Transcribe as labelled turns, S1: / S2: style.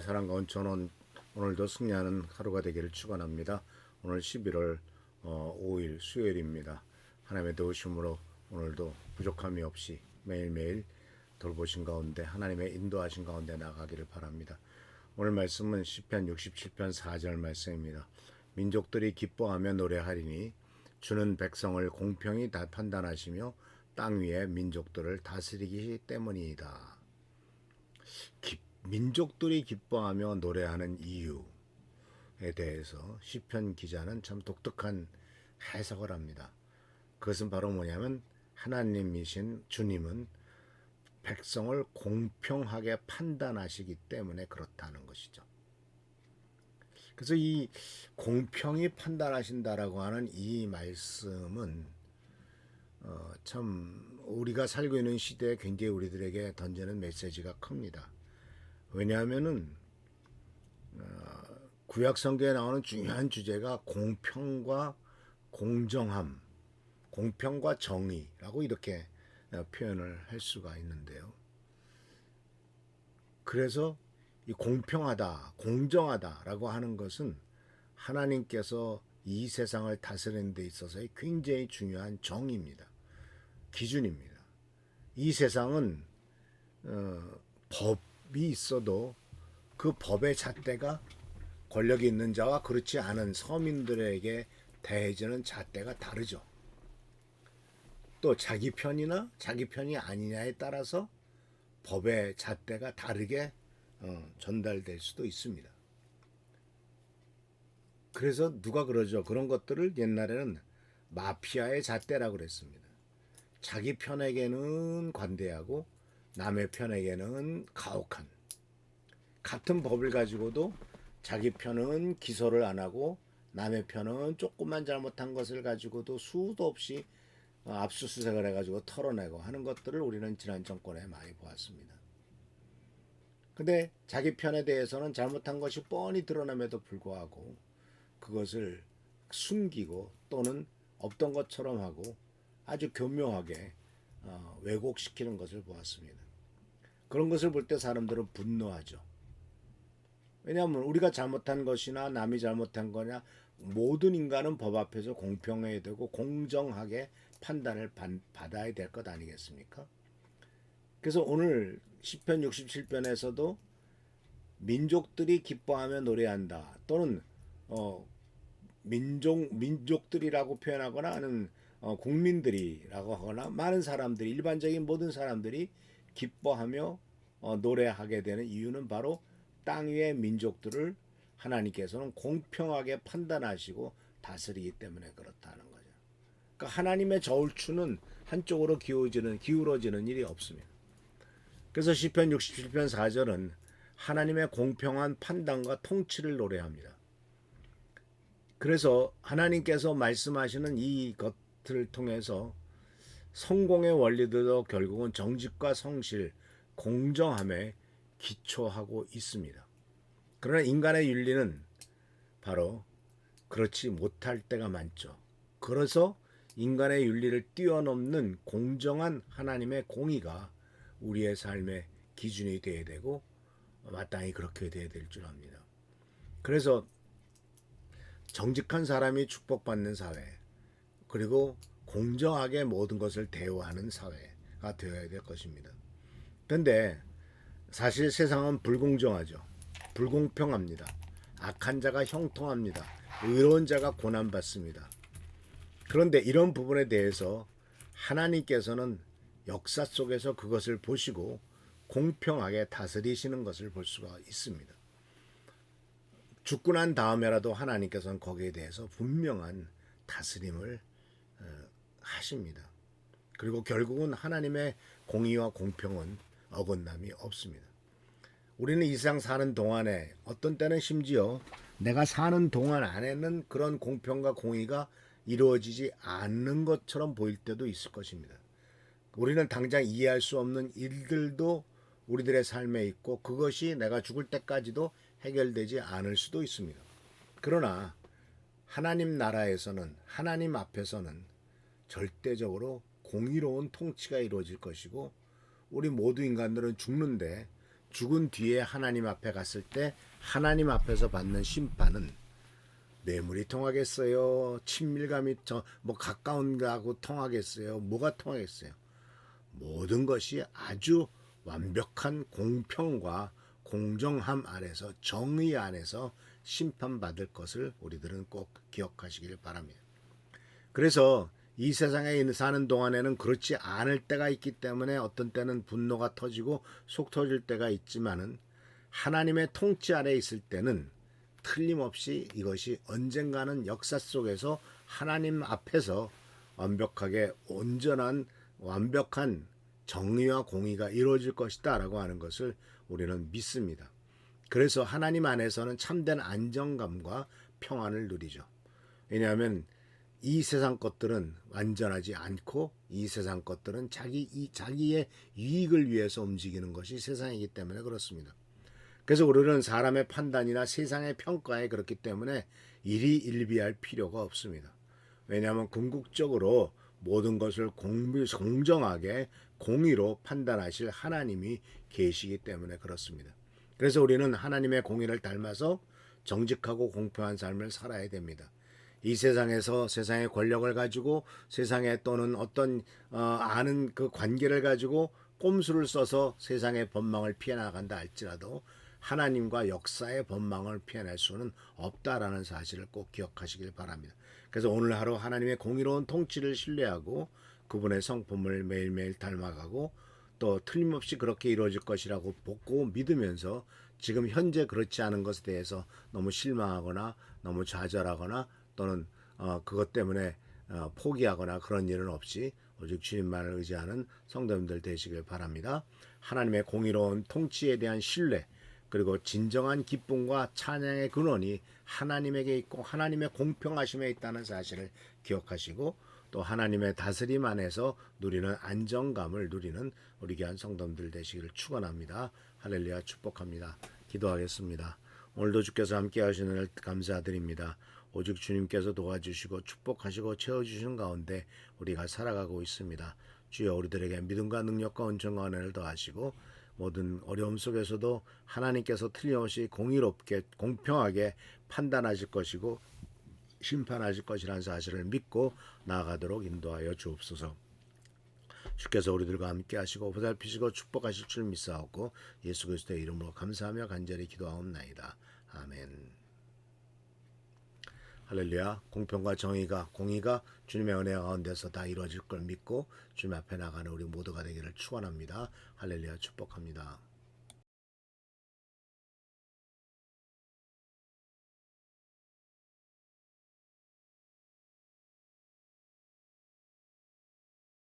S1: 사랑과 온천은 오늘도 승리하는 하루가 되기를 축원합니다. 오늘 11월 5일 수요일입니다. 하나님의 도우심으로 오늘도 부족함이 없이 매일매일 돌보신 가운데 하나님의 인도하신 가운데 나가기를 바랍니다. 오늘 말씀은 시편 67편 4절 말씀입니다. 민족들이 기뻐하며 노래하리니 주는 백성을 공평히 다 판단하시며 땅 위의 민족들을 다스리기 때문이다. 민족들이 기뻐하며 노래하는 이유에 대해서 시편 기자는 참 독특한 해석을 합니다. 그것은 바로 뭐냐면 하나님이신 주님은 백성을 공평하게 판단하시기 때문에 그렇다는 것이죠. 그래서 이 공평히 판단하신다라고 하는 이 말씀은 참 우리가 살고 있는 시대에 굉장히 우리들에게 던지는 메시지가 큽니다. 왜냐하면은 구약 성경에 나오는 중요한 주제가 공평과 공정함, 공평과 정의라고 이렇게 표현을 할 수가 있는데요. 그래서 이 공평하다, 공정하다라고 하는 것은 하나님께서 이 세상을 다스리는 데 있어서의 굉장히 중요한 정의입니다. 기준입니다. 이 세상은 법이 있어도 그 법의 잣대가 권력이 있는 자와 그렇지 않은 서민들에게 대해지는 잣대가 다르죠. 또 자기 편이나 자기 편이 아니냐에 따라서 법의 잣대가 다르게 전달될 수도 있습니다. 그래서 누가 그러죠? 그런 것들을 옛날에는 마피아의 잣대라고 그랬습니다. 자기 편에게는 관대하고 남의 편에게는 가혹한, 같은 법을 가지고도 자기 편은 기소를 안 하고 남의 편은 조금만 잘못한 것을 가지고도 수도 없이 압수수색을 해가지고 털어내고 하는 것들을 우리는 지난 정권에 많이 보았습니다. 근데 자기 편에 대해서는 잘못한 것이 뻔히 드러남에도 불구하고 그것을 숨기고 또는 없던 것처럼 하고 아주 교묘하게 왜곡시키는 것을 보았습니다. 그런 것을 볼 때 사람들은 분노하죠. 왜냐하면 우리가 잘못한 것이나 남이 잘못한 거냐 모든 인간은 법 앞에서 공평해야 되고 공정하게 판단을 받아야 될 것 아니겠습니까? 그래서 오늘 시편 67편에서도 민족들이 기뻐하며 노래한다 또는 민족들이라고 표현하거나 하는 국민들이라고 하거나 많은 사람들이 일반적인 모든 사람들이 기뻐하며 노래하게 되는 이유는 바로 땅 위의 민족들을 하나님께서는 공평하게 판단하시고 다스리기 때문에 그렇다는 거죠. 그러니까 하나님의 저울추는 한쪽으로 기울어지는 일이 없습니다. 그래서 시편 67편 4절은 하나님의 공평한 판단과 통치를 노래합니다. 그래서 하나님께서 말씀하시는 이 것들을 통해서 성공의 원리들도 결국은 정직과 성실, 공정함에 기초하고 있습니다. 그러나 인간의 윤리는 바로 그렇지 못할 때가 많죠. 그래서 인간의 윤리를 뛰어넘는 공정한 하나님의 공의가 우리의 삶의 기준이 되어야 되고 마땅히 그렇게 되어야 될 줄 압니다. 그래서 정직한 사람이 축복받는 사회, 그리고 공정하게 모든 것을 대우하는 사회가 되어야 될 것입니다. 그런데 사실 세상은 불공정하죠. 불공평합니다. 악한 자가 형통합니다. 의로운 자가 고난받습니다. 그런데 이런 부분에 대해서 하나님께서는 역사 속에서 그것을 보시고 공평하게 다스리시는 것을 볼 수가 있습니다. 죽고 난 다음에라도 하나님께서는 거기에 대해서 분명한 다스림을 하십니다. 그리고 결국은 하나님의 공의와 공평은 어긋남이 없습니다. 우리는 이 세상 사는 동안에 어떤 때는 심지어 내가 사는 동안 안에는 그런 공평과 공의가 이루어지지 않는 것처럼 보일 때도 있을 것입니다. 우리는 당장 이해할 수 없는 일들도 우리들의 삶에 있고 그것이 내가 죽을 때까지도 해결되지 않을 수도 있습니다. 그러나 하나님 나라에서는 하나님 앞에서는 절대적으로 공의로운 통치가 이루어질 것이고 우리 모두 인간들은 죽는데 죽은 뒤에 하나님 앞에 갔을 때 하나님 앞에서 받는 심판은 뇌물이 통하겠어요? 친밀감이 뭐 가까운 거하고 통하겠어요? 뭐가 통하겠어요? 모든 것이 아주 완벽한 공평과 공정함 안에서 정의 안에서 심판받을 것을 우리들은 꼭 기억하시길 바랍니다. 그래서 이 세상에 사는 동안에는 그렇지 않을 때가 있기 때문에 어떤 때는 분노가 터지고 속 터질 때가 있지만은 하나님의 통치 아래 있을 때는 틀림없이 이것이 언젠가는 역사 속에서 하나님 앞에서 완벽하게 온전한 완벽한 정의와 공의가 이루어질 것이다 라고 하는 것을 우리는 믿습니다. 그래서 하나님 안에서는 참된 안정감과 평안을 누리죠. 왜냐하면 이 세상 것들은 완전하지 않고 이 세상 것들은 자기의 유익을 위해서 움직이는 것이 세상이기 때문에 그렇습니다. 그래서 우리는 사람의 판단이나 세상의 평가에 그렇기 때문에 일희일비할 필요가 없습니다. 왜냐하면 궁극적으로 모든 것을 공정하게 공의로 판단하실 하나님이 계시기 때문에 그렇습니다. 그래서 우리는 하나님의 공의를 닮아서 정직하고 공평한 삶을 살아야 됩니다. 이 세상에서 세상의 권력을 가지고 세상에 또는 어떤 아는 그 관계를 가지고 꼼수를 써서 세상의 법망을 피해 나간다 할지라도 하나님과 역사의 법망을 피해낼 수는 없다라는 사실을 꼭 기억하시길 바랍니다. 그래서 오늘 하루 하나님의 공의로운 통치를 신뢰하고 그분의 성품을 매일매일 닮아가고 또 틀림없이 그렇게 이루어질 것이라고 보고 믿으면서 지금 현재 그렇지 않은 것에 대해서 너무 실망하거나 너무 좌절하거나 또는 그것 때문에 포기하거나 그런 일은 없이 오직 주님만을 의지하는 성도님들 되시길 바랍니다. 하나님의 공의로운 통치에 대한 신뢰 그리고 진정한 기쁨과 찬양의 근원이 하나님에게 있고 하나님의 공평하심에 있다는 사실을 기억하시고 또 하나님의 다스림 안에서 누리는 안정감을 누리는 우리 귀한 성도님들 되시기를 축원합니다. 할렐루야 축복합니다. 기도하겠습니다. 오늘도 주께서 함께 하시는 을 감사드립니다. 오직 주님께서 도와주시고 축복하시고 채워주시는 가운데 우리가 살아가고 있습니다. 주여 우리들에게 믿음과 능력과 은총과 은혜를 더하시고 모든 어려움 속에서도 하나님께서 틀림없이 공의롭게 공평하게 판단하실 것이고 심판하실 것이라는 사실을 믿고 나아가도록 인도하여 주옵소서. 주께서 우리들과 함께 하시고 보살피시고 축복하실 줄 믿사옵고 예수 그리스도의 이름으로 감사하며 간절히 기도하옵나이다. 아멘. 할렐루야. 공평과 정의가 공의가 주님의 은혜 가운데서 다 이루어질 걸 믿고 주님 앞에 나가는 우리 모두가 되기를 축원합니다. 할렐루야 축복합니다.